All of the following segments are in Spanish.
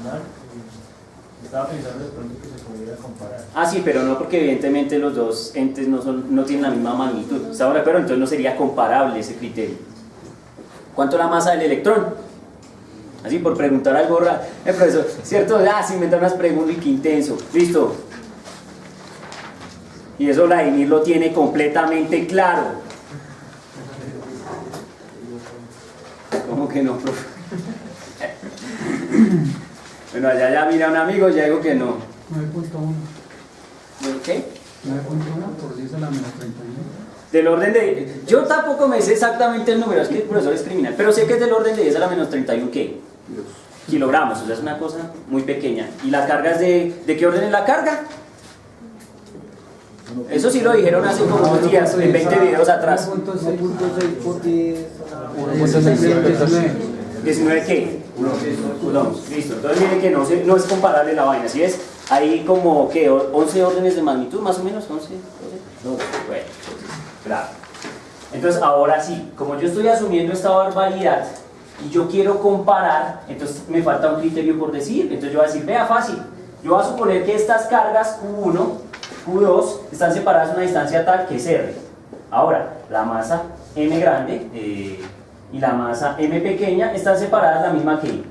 gravitacional, estaba pensando de pronto que se pudiera comparar. Ah, sí, pero no, porque evidentemente los dos entes no tienen la misma magnitud. ¿Estamos de acuerdo? Entonces no sería comparable ese criterio. ¿Cuánto es la masa del electrón? Así por preguntar algo raro. Profesor, ¿cierto? Se inventan unas preguntas y qué intenso. Listo. Y eso Vladimir lo tiene completamente claro. ¿Cómo que no, profe? Bueno, allá ya mira un amigo, ya digo que no. 9.1. ¿Qué? 9.1 por 10 a la menos 31. Del orden de... Yo tampoco me sé exactamente el número, es que el profesor es criminal, pero sé que es del orden de 10 a la menos 31, ¿qué? Kilogramos, o sea, es una cosa muy pequeña. ¿Y la carga es de qué orden es la carga? Eso sí lo dijeron hace como unos días, en 20 videos atrás. 1.6 por 10. 19 ¿qué? Coulombs, listo. Entonces miren que no es comparable la vaina, ¿sí es? Hay como, ¿qué? 11 órdenes de magnitud, más o menos, 11, 12. No, bueno, entonces, claro. Entonces ahora sí, como yo estoy asumiendo esta barbaridad y yo quiero comparar, entonces me falta un criterio por decir. Entonces yo voy a decir, vea, fácil, yo voy a suponer que estas cargas Q1, Q2 están separadas a una distancia tal que es R. Ahora, la masa M grande y la masa M pequeña están separadas la misma que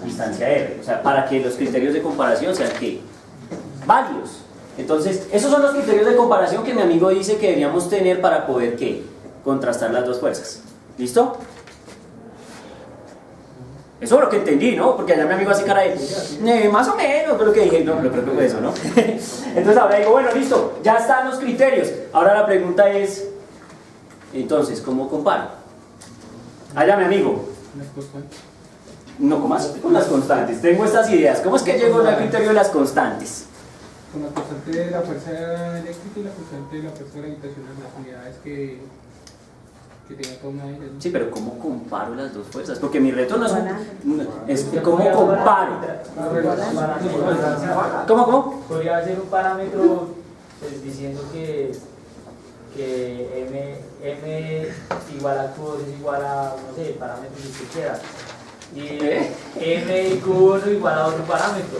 distancia R. O sea, para que los criterios de comparación sean ¿qué? Válidos. Entonces, esos son los criterios de comparación que mi amigo dice que deberíamos tener para poder ¿qué? Contrastar las dos fuerzas. ¿Listo? Eso es lo que entendí, ¿no? Porque allá mi amigo hace cara de más o menos, pero que dije, no, pero creo que fue eso, ¿no? Entonces ahora digo, bueno, listo, ya están los criterios. Ahora la pregunta es, entonces, ¿cómo comparo? Allá mi amigo. No, ¿cómo así? Con las constantes. Tengo estas ideas. ¿Cómo es que llego al criterio de las constantes? Con la constante de la fuerza eléctrica y la constante de la fuerza gravitacional, las unidades que tenga cada una de ellas, ¿no? Sí, pero ¿cómo comparo las dos fuerzas? Porque mi reto no es ¿cómo comparo? ¿Cómo? Podría ser un parámetro pues, diciendo que M igual a Q2 es igual a, no sé, parámetros que usted quiera. Y M y Q1 igual a otro parámetro.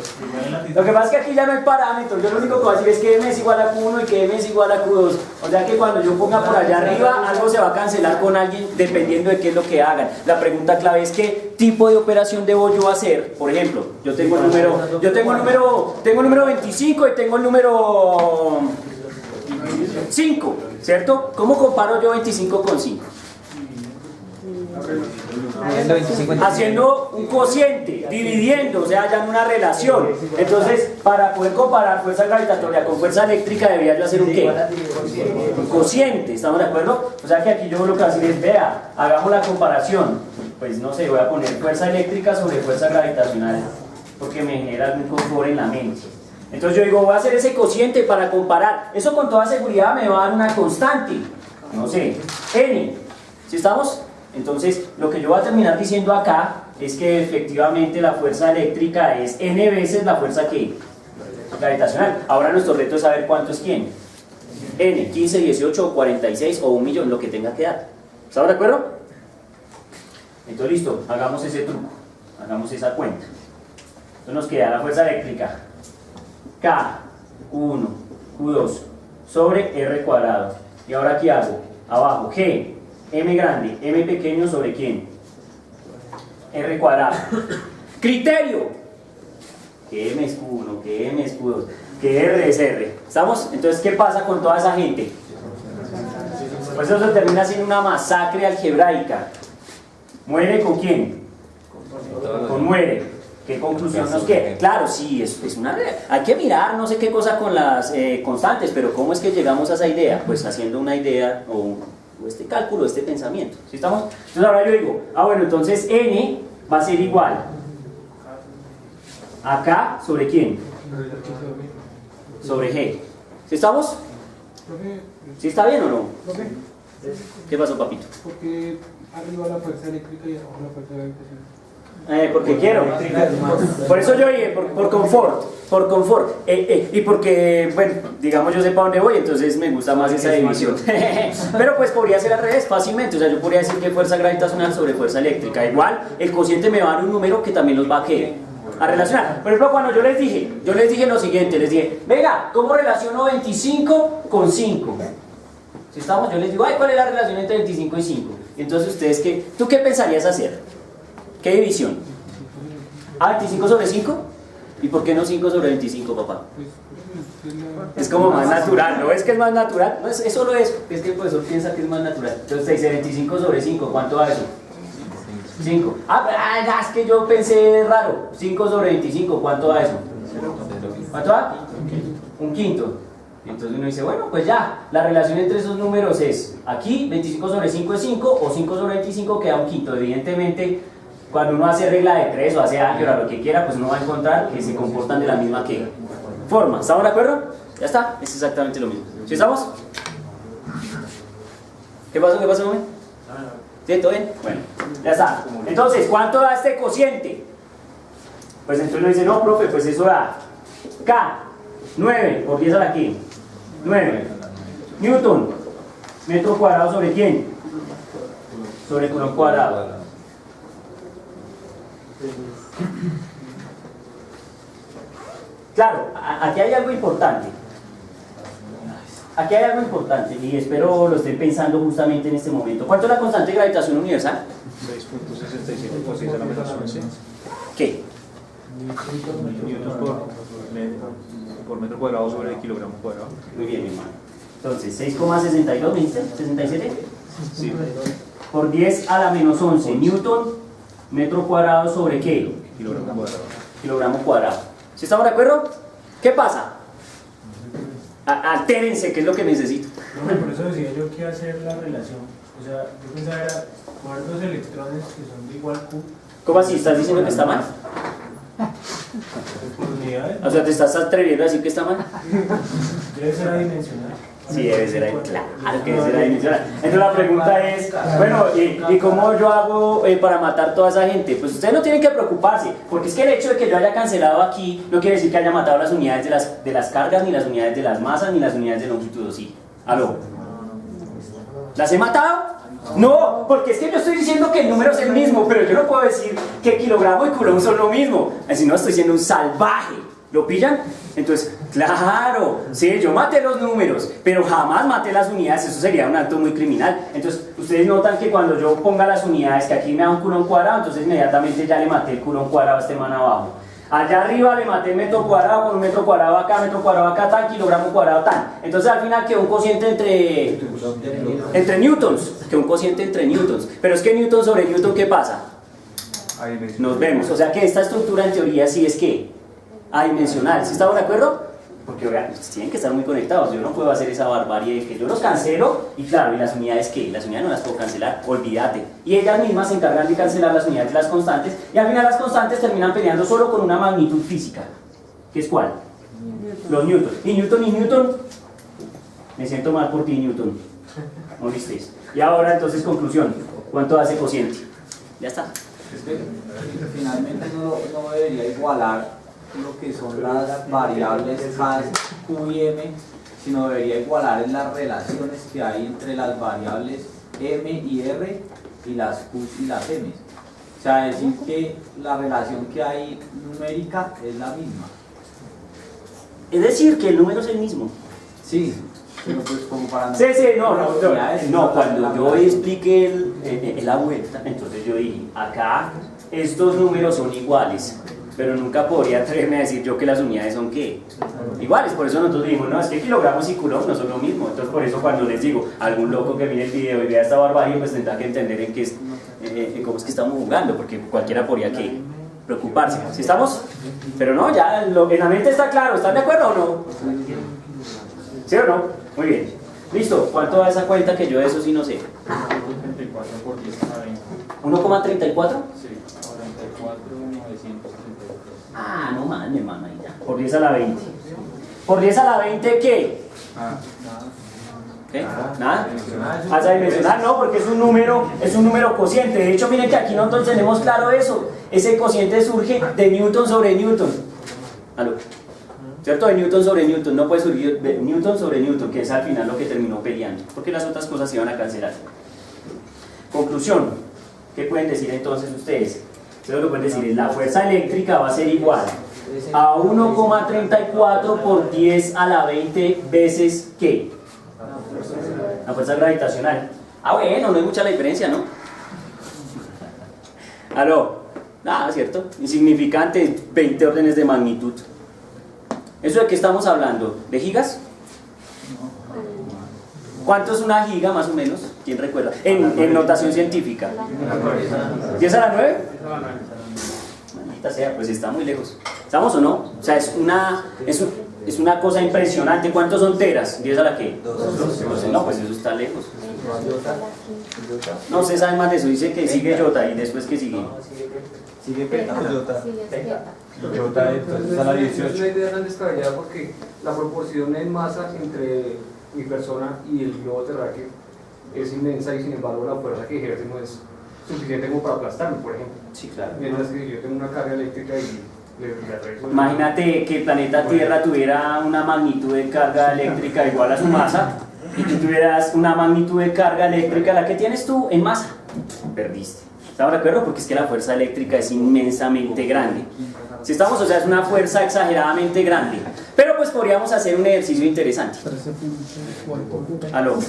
Lo que pasa es que aquí ya no hay parámetros. Yo lo único que voy a decir es que M es igual a Q1 y que M es igual a Q2. O sea que cuando yo ponga por allá arriba, algo se va a cancelar con alguien dependiendo de qué es lo que hagan. La pregunta clave es qué tipo de operación debo yo hacer. Por ejemplo, yo tengo el número 25 y tengo el número 5, ¿cierto? ¿Cómo comparo yo 25 con 5? Haciendo un cociente, dividiendo, o sea, hallando una relación. Entonces, para poder comparar fuerza gravitatoria con fuerza eléctrica, debería yo hacer un ¿qué? Un cociente, ¿estamos de acuerdo? O sea que aquí yo lo que voy a decir es, vea, hagamos la comparación. Pues no sé, voy a poner fuerza eléctrica sobre fuerza gravitacional, porque me genera algún confort en la mente. Entonces yo digo, voy a hacer ese cociente para comparar. Eso con toda seguridad me va a dar una constante, no sé, N. ¿Sí estamos? Entonces, lo que yo voy a terminar diciendo acá es que efectivamente la fuerza eléctrica es N veces la fuerza ¿qué? Gravitacional. Ahora nuestro reto es saber cuánto es quién. N, 15, 18, 46 o 1.000.000, lo que tenga que dar. ¿Estamos de acuerdo? Entonces, listo, hagamos ese truco, hagamos esa cuenta. Entonces nos queda la fuerza eléctrica K1, Q2 sobre R cuadrado. Y ahora ¿qué hago? Abajo, G. M grande, M pequeño sobre quién? R cuadrado. Criterio. Que M es Q1, que M es Q2, que R es R. ¿Estamos? Entonces, ¿qué pasa con toda esa gente? Pues eso se termina siendo una masacre algebraica. ¿Muere con quién? Con muere. ¿Qué conclusión nos queda? Claro, sí, es una realidad. Hay que mirar no sé qué cosa con las constantes, pero ¿cómo es que llegamos a esa idea? Pues haciendo una idea o este cálculo, este pensamiento. ¿Sí estamos? Entonces ahora yo digo, bueno, entonces N va a ser igual a K sobre quién? Sobre G. ¿Sí estamos? ¿Sí está bien o no? ¿Qué pasó, papito? Porque arriba la fuerza eléctrica y abajo la fuerza gravitacional. Porque quiero. Por eso yo dije, por confort. Y porque, bueno, digamos yo sé para dónde voy, entonces me gusta más esa división. Pero pues podría ser al revés, fácilmente. O sea, yo podría decir que fuerza gravitacional sobre fuerza eléctrica. Igual, el cociente me va a dar un número que también los va a a relacionar. Por ejemplo, cuando yo les dije lo siguiente, les dije, venga, ¿cómo relaciono 25 con 5? Si estamos, yo les digo, ay, ¿cuál es la relación entre 25 y 5? Entonces ustedes, ¿tú qué pensarías hacer? ¿Qué división? ¿Ah, 25 sobre 5? ¿Y por qué no 5 sobre 25, papá? Es como más natural, ¿no es que es más natural? No, es solo eso, es que el profesor piensa que es más natural. Entonces te dice 25 sobre 5, ¿cuánto da eso? 5. Es que yo pensé raro, 5 sobre 25, ¿cuánto da eso? ¿Cuánto da? Un quinto. Entonces uno dice, bueno, pues ya, la relación entre esos números es, aquí 25 sobre 5 es 5, o 5 sobre 25 queda un quinto. Evidentemente, cuando uno hace regla de 3 o hace álgebra, lo que quiera, pues uno va a encontrar que se comportan de la misma forma. ¿Estamos de acuerdo? Ya está, es exactamente lo mismo. ¿Sí estamos? ¿Qué pasó, hombre? ¿Sí, todo bien? Bueno, ya está. Entonces, ¿cuánto da este cociente? Pues entonces uno dice, no, profe, pues eso da K, 9 por 10 a la Q, 9 Newton, metro cuadrado sobre quién? Sobre Coulomb cuadrado. Claro, aquí hay algo importante. Aquí hay algo importante y espero lo estén pensando justamente en este momento. ¿Cuánto es la constante de gravitación universal? 6.67 por 6 a la menos 11. ¿Qué? Newtons por metro cuadrado sobre kilogramo cuadrado. Muy bien, mi hermano. Entonces, 6,62, ¿me dice? ¿67? Sí. Por 10 a la menos 11. Newton, metro cuadrado sobre ¿qué? Kilogramo cuadrado. Kilogramo cuadrado. ¿Sí estamos de acuerdo? ¿Qué pasa? Altérense, que es lo que necesito. No, por eso decía yo que iba a hacer la relación. O sea, yo pensaba era coger dos electrones que son de igual Q. ¿Cómo así? ¿Estás diciendo que está mal? Por unidades. O sea, ¿te estás atreviendo a decir que está mal? Debe ser adimensional. Sí, debe ser ahí, claro que debe ser adimensional. Entonces la pregunta es, bueno, ¿y cómo yo hago para matar toda esa gente? Pues ustedes no tienen que preocuparse, porque es que el hecho de que yo haya cancelado aquí no quiere decir que haya matado las unidades de las cargas, ni las unidades de las masas, ni las unidades de longitud, ¿sí? ¿Aló? ¿Las he matado? No, porque es que yo estoy diciendo que el número es el mismo, pero yo no puedo decir que kilogramo y coulomb son lo mismo. Si no, estoy siendo un salvaje. ¿Lo pillan? Entonces, claro, sí, yo maté los números, pero jamás maté las unidades, eso sería un acto muy criminal. Entonces, ustedes notan que cuando yo ponga las unidades, que aquí me da un coulomb cuadrado, entonces inmediatamente ya le maté el coulomb cuadrado a este man abajo. Allá arriba le maté metro cuadrado, con un metro cuadrado acá, tan, kilogramo cuadrado, tan. Entonces al final quedó un cociente entre newtons, quedó un cociente entre newtons. Pero es que newton sobre newton, ¿qué pasa? Nos vemos, o sea que esta estructura en teoría sí es que adimensional. ¿Sí estamos de acuerdo? Porque vean, tienen que estar muy conectados. Yo no puedo hacer esa barbarie de que yo los cancelo y claro, ¿y las unidades qué? Las unidades no las puedo cancelar, olvídate. Y ellas mismas se encargan de cancelar las unidades de las constantes y al final las constantes terminan peleando solo con una magnitud física. ¿Qué es cuál? Los newtons. Y Newton, me siento mal por ti, Newton. ¿No visteis? Y ahora entonces conclusión, ¿cuánto hace cociente? Ya está. Es que finalmente no debería igualar lo que son las variables K, Q y M, sino debería igualar en las relaciones que hay entre las variables M y R y las Q y las M. O sea, decir que la relación que hay numérica es la misma. Es decir, que el número es el mismo. Sí, pero pues como para... Sí, no, cuando yo expliqué la vuelta, entonces yo dije, acá estos números son iguales, pero nunca podría atreverme a decir yo que las unidades son ¿qué? Iguales. Por eso nosotros dijimos, no, es que kilogramos y coulomb no son lo mismo. Entonces por eso cuando les digo, algún loco que mire el video y vea esta barbarie, pues tendrá que entender en qué es, cómo es que estamos jugando, porque cualquiera podría que preocuparse. ¿Sí estamos? Pero no, ya en la mente está claro. ¿Están de acuerdo o no? ¿Sí o no? Muy bien. Listo. ¿Cuánto da esa cuenta que yo de eso sí no sé? 1.34 por 10 a la 20. ¿1,34? Sí, 44.933. Ah, no más, mi hermano, ahí ya. Por 10 a la 20. ¿Por 10 a la 20 qué? ¿Qué? ¿Nada? ¿Vas a dimensionar? No, porque es un número cociente. De hecho, miren que aquí nosotros tenemos claro eso. Ese cociente surge de Newton sobre Newton. ¿Aló? ¿Cierto? De Newton sobre Newton. No puede surgir de Newton sobre Newton, que es al final lo que terminó peleando. Porque las otras cosas se iban a cancelar. Conclusión. ¿Qué pueden decir entonces ustedes? Ustedes lo pueden decir, la fuerza eléctrica va a ser igual a 1,34 por 10 a la 20 veces ¿qué? La fuerza gravitacional. Ah, bueno, no hay mucha la diferencia, ¿no? ¿Aló? Nada, ¿cierto? Insignificante, 20 órdenes de magnitud. ¿Eso de qué estamos hablando? ¿De gigas? ¿Cuánto es una giga más o menos? ¿Quién recuerda? En notación científica. ¿10 a la 9? Maldita sea, pues está muy lejos. ¿Estamos o no? O sea, es una cosa impresionante. ¿Cuántos son teras? ¿10 a la qué? 12. No, pues eso está lejos. No, usted sabe más de eso. Dice que sigue Jota y después que sigue. Sigue peta. Jota, entonces a la 18. Es una idea tan descabellada porque la proporción en masa entre mi persona y el globo terráqueo es inmensa y sin embargo la fuerza que ejerce no es suficiente como para aplastarme, por ejemplo. Sí, claro. Mientras que yo tengo una carga eléctrica y le rezo. Imagínate que el planeta Tierra tuviera una magnitud de carga eléctrica igual a su masa y tú tuvieras una magnitud de carga eléctrica la que tienes tú en masa. Perdiste. ¿Estamos de acuerdo? Porque es que la fuerza eléctrica es inmensamente grande. Si estamos, o sea, es una fuerza exageradamente grande. Pero pues podríamos hacer un ejercicio interesante. ¿Aló?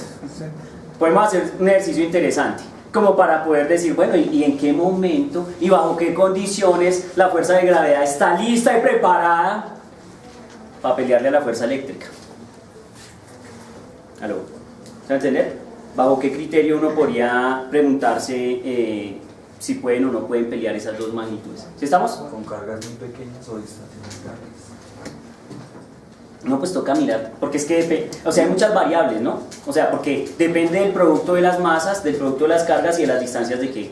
Podemos hacer un ejercicio interesante, como para poder decir, bueno, ¿y en qué momento y bajo qué condiciones la fuerza de gravedad está lista y preparada para pelearle a la fuerza eléctrica? ¿Aló? ¿Se va a entender? ¿Bajo qué criterio uno podría preguntarse si pueden o no pueden pelear esas dos magnitudes? ¿Sí estamos? Con cargas muy pequeñas o distancias grandes. No, pues toca mirar, porque es que, o sea, hay muchas variables, ¿no? O sea, porque depende del producto de las masas, del producto de las cargas y de las distancias de qué,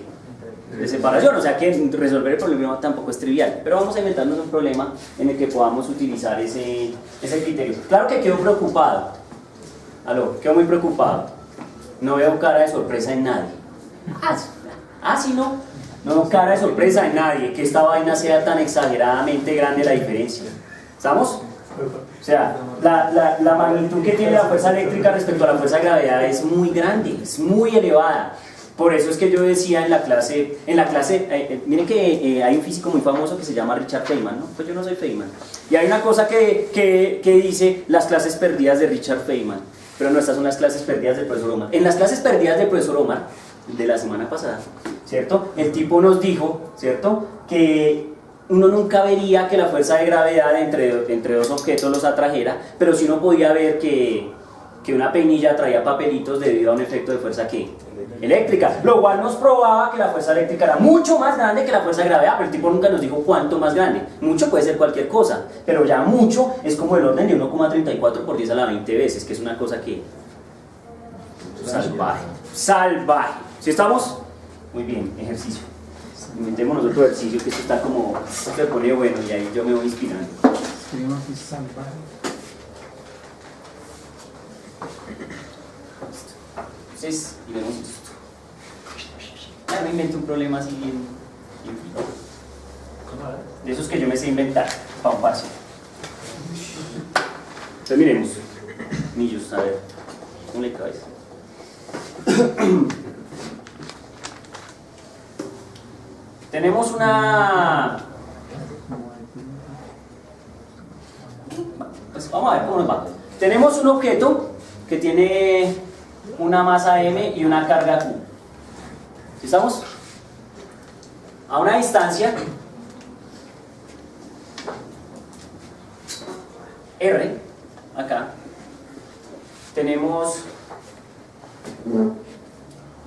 de separación, o sea que resolver el problema tampoco es trivial, pero vamos a inventarnos un problema en el que podamos utilizar ese criterio. Claro que quedo preocupado, aló, quedo muy preocupado, no veo cara de sorpresa en nadie. Sí, no veo cara de sorpresa en nadie, que esta vaina sea tan exageradamente grande la diferencia. ¿Estamos? O sea, la magnitud que tiene la fuerza eléctrica respecto a la fuerza de gravedad es muy grande, es muy elevada. Por eso es que yo decía en la clase, miren que hay un físico muy famoso que se llama Richard Feynman, ¿no? Pues yo no soy Feynman. Y hay una cosa que dice las clases perdidas de Richard Feynman, pero no, estas son las clases perdidas del profesor Omar. En las clases perdidas del profesor Omar, de la semana pasada, ¿cierto? El tipo nos dijo, ¿cierto? Que uno nunca vería que la fuerza de gravedad entre dos objetos los atrajera, pero sí uno podía ver que una peinilla traía papelitos debido a un efecto de fuerza eléctrica, lo cual nos probaba que la fuerza eléctrica era mucho más grande que la fuerza de gravedad, pero el tipo nunca nos dijo cuánto más grande. Mucho puede ser cualquier cosa, pero ya mucho es como el orden de 1,34 por 10 a la 20 veces, que es una cosa que salvaje. ¿Sí estamos? Muy bien, ejercicio. Inventémonos otro ejercicio que esto está como, se pone bueno y ahí yo me voy inspirando. Entonces, y vemos esto. Ya me invento un problema así bien de esos que yo me sé inventar para un parcial. Entonces miremos. Millos, a ver. ¿Cómo le caes? Tenemos una... Pues vamos a ver cómo nos va. Tenemos un objeto que tiene una masa m y una carga q. ¿Estamos? A una distancia r, acá, tenemos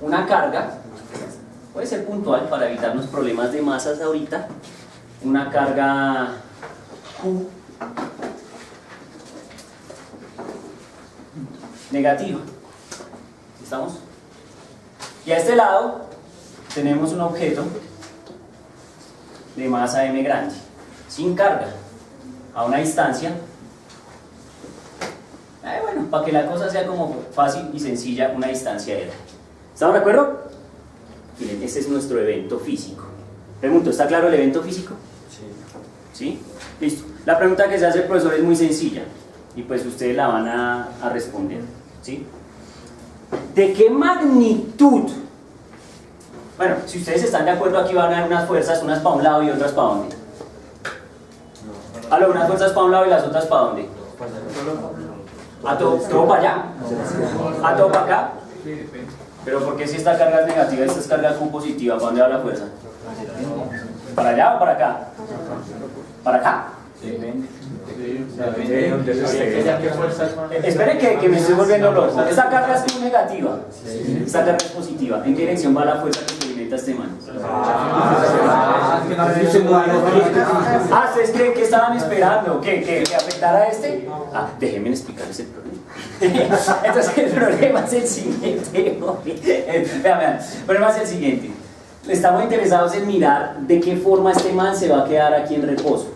una carga. Puede ser puntual para evitarnos problemas de masas ahorita. Una carga Q negativa. ¿Estamos? Y a este lado tenemos un objeto de masa m grande, sin carga, a una distancia. Bueno, para que la cosa sea como fácil y sencilla, una distancia r. ¿Estamos de acuerdo? Miren, este es nuestro evento físico. Pregunto, ¿está claro el evento físico? Sí. ¿Sí? Listo. La pregunta que se hace el profesor es muy sencilla y pues ustedes la van a responder. ¿Sí? ¿De qué magnitud Bueno, si ustedes están de acuerdo, aquí van a haber unas fuerzas, unas para un lado y otras para dónde. Unas fuerzas para un lado y las otras para dónde. ¿A todo para allá? ¿A todo para acá? Pero ¿por qué si esta carga es negativa y esta es carga Q positiva? ¿Para dónde va la fuerza? ¿Para allá o para acá? ¿Para acá? Esperen que me estoy volviendo loco. Esta carga es Q negativa. Esta carga es positiva. ¿En qué dirección va la fuerza que experimenta este man? ¿Ustedes creen que estaban esperando? ¿Que afectara a este? Déjenme explicarles el problema. Entonces el problema es el siguiente. Vean, el problema es el siguiente. Estamos interesados en mirar de qué forma este man se va a quedar aquí en reposo.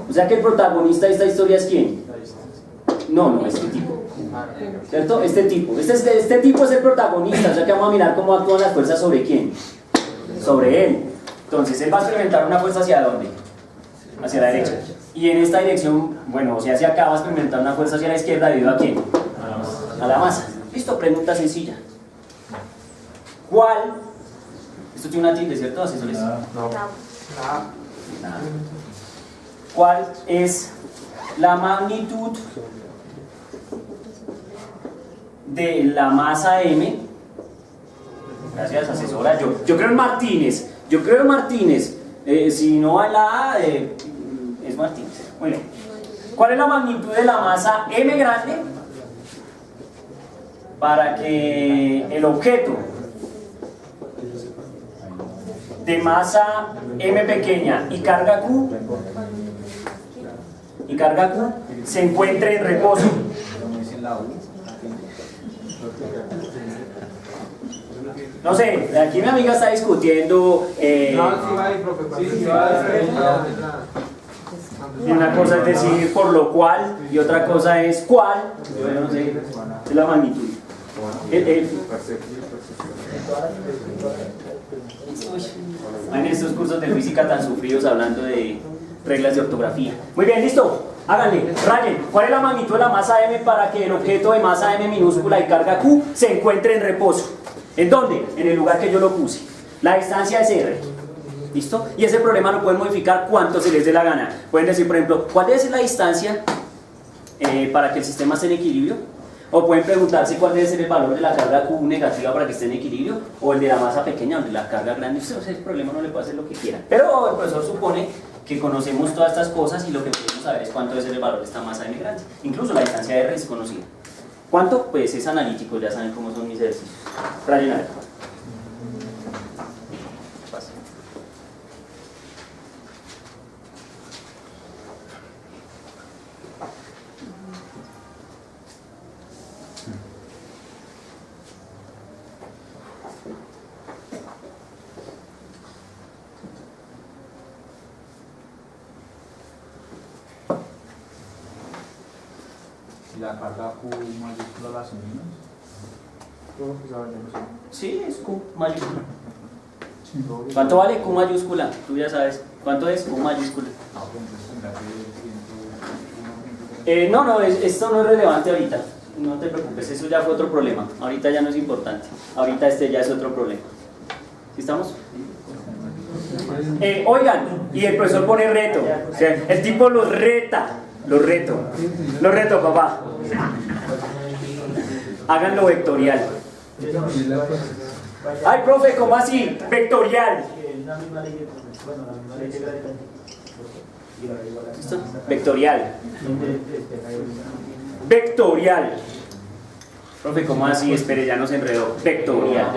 O sea que el protagonista de esta historia es ¿quién? No, este tipo. ¿Cierto? Este tipo. Este tipo es el protagonista. O sea que vamos a mirar cómo actúan las fuerzas sobre quién. Sobre él. Entonces él va a experimentar una fuerza ¿hacia dónde? Hacia la derecha. Y en esta dirección, bueno, o sea, hacia acá va a experimentar una fuerza hacia la izquierda debido a quién? A la masa. Listo, pregunta sencilla. ¿Cuál? Esto tiene una tilde, ¿cierto, asesores? No. Nada. ¿Cuál es la magnitud de la masa M? Gracias, asesora. Yo creo en Martínez. Si no hay la A, es Martínez. Bueno, ¿cuál es la magnitud de la masa M grande para que el objeto de masa M pequeña y carga Q se encuentre en reposo? No sé, aquí mi amiga está discutiendo y una cosa es decir por lo cual y otra cosa es cuál. Yo no sé, es la magnitud. En estos cursos de física tan sufridos hablando de reglas de ortografía. Muy bien, listo. Háganle, rayen. ¿Cuál es la magnitud de la masa M para que el objeto de masa M minúscula y carga Q se encuentre en reposo? ¿En dónde? En el lugar que yo lo puse. La distancia es R. ¿Listo? Y ese problema lo pueden modificar cuanto se les dé la gana. Pueden decir, por ejemplo, ¿cuál debe ser la distancia para que el sistema esté en equilibrio? O pueden preguntarse cuál debe ser el valor de la carga Q negativa para que esté en equilibrio, o el de la masa pequeña, o el de la carga grande. Ese problema no le puede hacer lo que quiera. Pero el profesor supone que conocemos todas estas cosas y lo que podemos saber es cuánto debe ser el valor de esta masa M grande. Incluso la distancia de R es conocida. ¿Cuánto? Pues es analítico, ya saben cómo son mis ejercicios. Rayen a ver. La carga Q mayúscula la asumimos. Sí, es Q mayúscula. ¿Cuánto vale Q mayúscula? Tú ya sabes. ¿Cuánto es Q mayúscula? No, esto no es relevante ahorita. No te preocupes, eso ya fue otro problema. Ahorita ya no es importante. Ahorita este ya es otro problema. ¿Sí estamos? Oigan, y el profesor pone reto. O sea, el tipo los reta. Los reto, papá. Háganlo vectorial. Ay, profe, ¿cómo así? Vectorial. ¿Listo? Vectorial. Profe, ¿cómo así? Espere, ya nos enredó. Vectorial.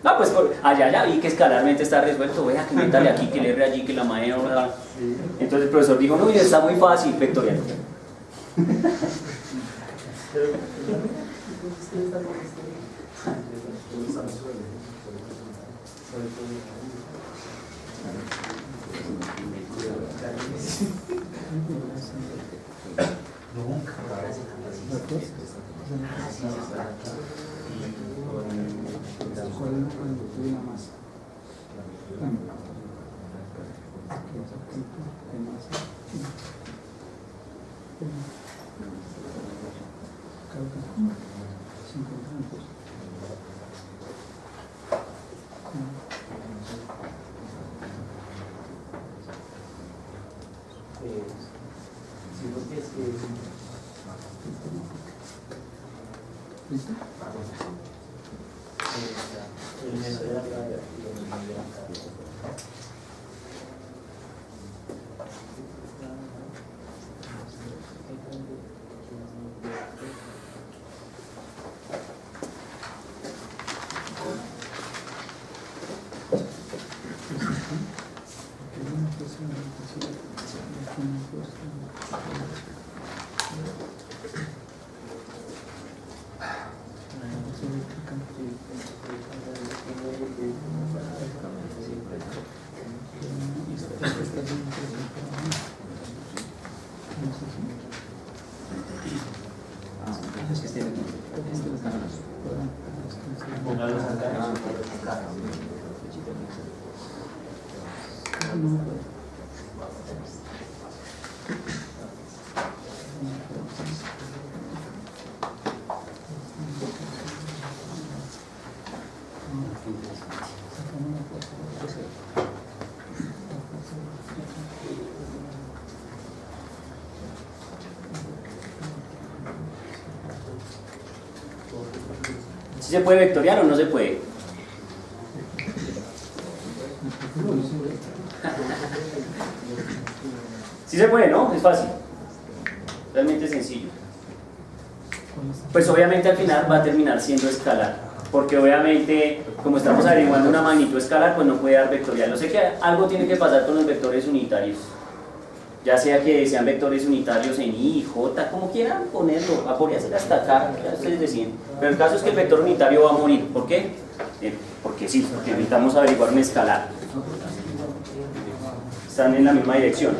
No, pues allá vi que escalarmente está resuelto. Vea que métale aquí, que le erre allí, que la mañana. Entonces el profesor dijo, no, está muy fácil, vectorial. Sí, porque es que... ¿Listo? El menor de la raya y el menor de la cara. ¿Sí se puede vectoriar o no se puede? Sí se puede, ¿no? Es fácil. Realmente sencillo. Pues obviamente al final va a terminar siendo escalar, porque obviamente como estamos averiguando una magnitud escalar, pues no puede dar vectorial. Yo sé que algo tiene que pasar con los vectores unitarios, ya sea que sean vectores unitarios en I, J, como quieran ponerlo, podría ser hasta acá, ya ustedes deciden. Pero el caso es que el vector unitario va a morir. ¿Por qué? Porque sí, porque necesitamos averiguar un escalar. Están en la misma dirección.